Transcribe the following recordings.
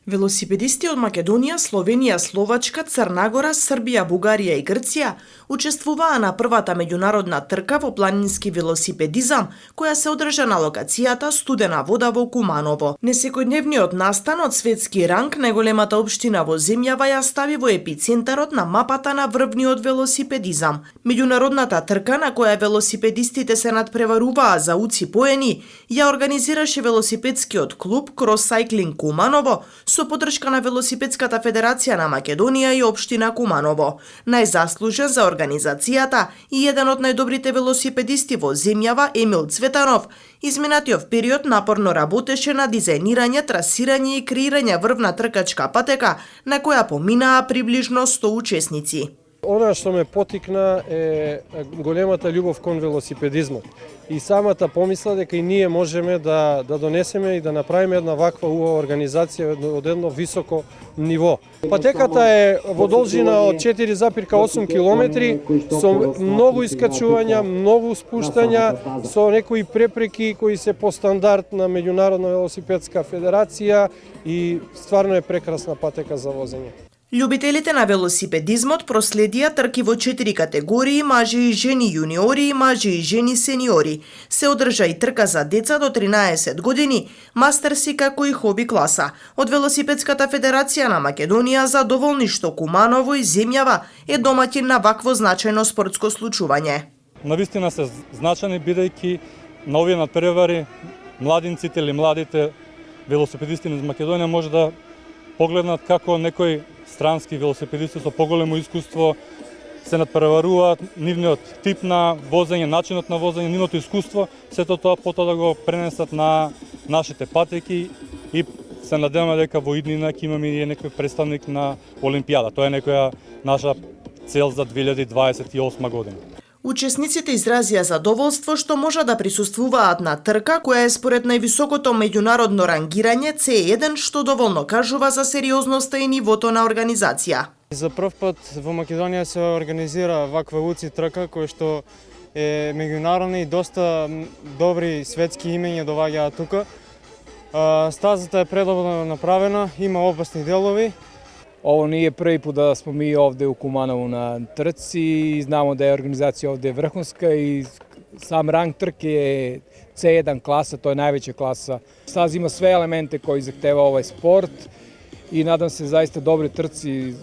Велосипедисти од Македонија, Словенија, Словачка, Црна Гора, Србија, Бугарија и Грција учествуваа на првата меѓународна трка во планински велосипедизам, која се одржа на локацијата Студена вода во Куманово. Несекојдневниот настан од светски ранг најголемата општина во земјава ја стави во епицентарот на мапата на врвниот велосипедизам. Меѓународната трка на која велосипедистите се надпреваруваа за уци поени, ја организираше велосипедскиот клуб Крос Сайклинг Куманово со поддршка на Велосипедската федерација на Македонија и општина Куманово. Најзаслужен за организацијата и еден од најдобрите велосипедисти во земјава, Емил Цветанов, изминатиот период напорно работеше на дизајнирање, трасирање и креирање врвна тркачка патека на која поминаа приближно 100 учесници. Она што ме потикна е големата љубов кон велосипедизмот. И самата помисла дека и ние можеме да донесеме и да направиме една ваква убава организација од едно високо ниво. Патеката е во должина од 4,8 километри со многу искачувања, многу спуштања, со некои препреки кои се по стандард на Меѓународна велосипедска федерација и стварно е прекрасна патека за возење. Љубителите на велосипедизмот проследија трки во 4 категории: мажи и жени јуниори и мажи и жени сениори. Се одржа и трка за деца до 13 години, мастерси како и хоби класа. Од Велосипедската федерација на Македонија задоволни што Куманово и земјава е домаќин на вакво значајно спортско случување. Навистина се значајни бидејќи на овие надпревари младинците или младите велосипедисти из Македонија може да погледнат како некои странски велосипедисти со поголемо искуство се надпреваруваат, нивниот тип на возење, начинот на возење, нивното искуство, сето тоа потоа да го пренесат на нашите патеки и се надеваме дека во иднина ќе имаме и некој представник на Олимпијада. Тоа е некоја наша цел за 2028 година. Учесниците изразија задоволство што може да присуствуваат на трка која е според највисокото меѓународно рангирање C1, што доволно кажува за сериозноста и нивото на организација. За прв пат во Македонија се организира ваква уци трка која што е меѓународна и доста добри светски имења доаѓаат тука. Стазата е предобро направена, има опасни делови. Ovo nije prvi put da smo mi ovde u Kumanovu na trci i znamo da je organizacija ovde vrhunska i sam rang trke je C1 klasa, to je najveća klasa. Staz ima sve elemente koji zahteva ovaj sport i nadam se zaista dobre trci,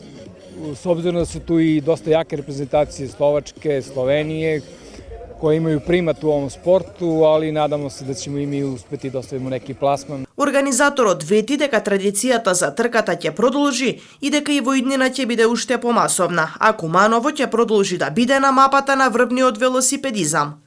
s obzirom da su tu i dosta jake reprezentacije Slovačke, Slovenije, koje imaju primat u ovom sportu, ali nadamo se da ćemo i mi uspeti da ostavimo neki plasman. Организаторот вети дека традицијата за трката ќе продолжи и дека и во иднина ќе биде уште помасовна, а Куманово ќе продолжи да биде на мапата на врвниот велосипедизам.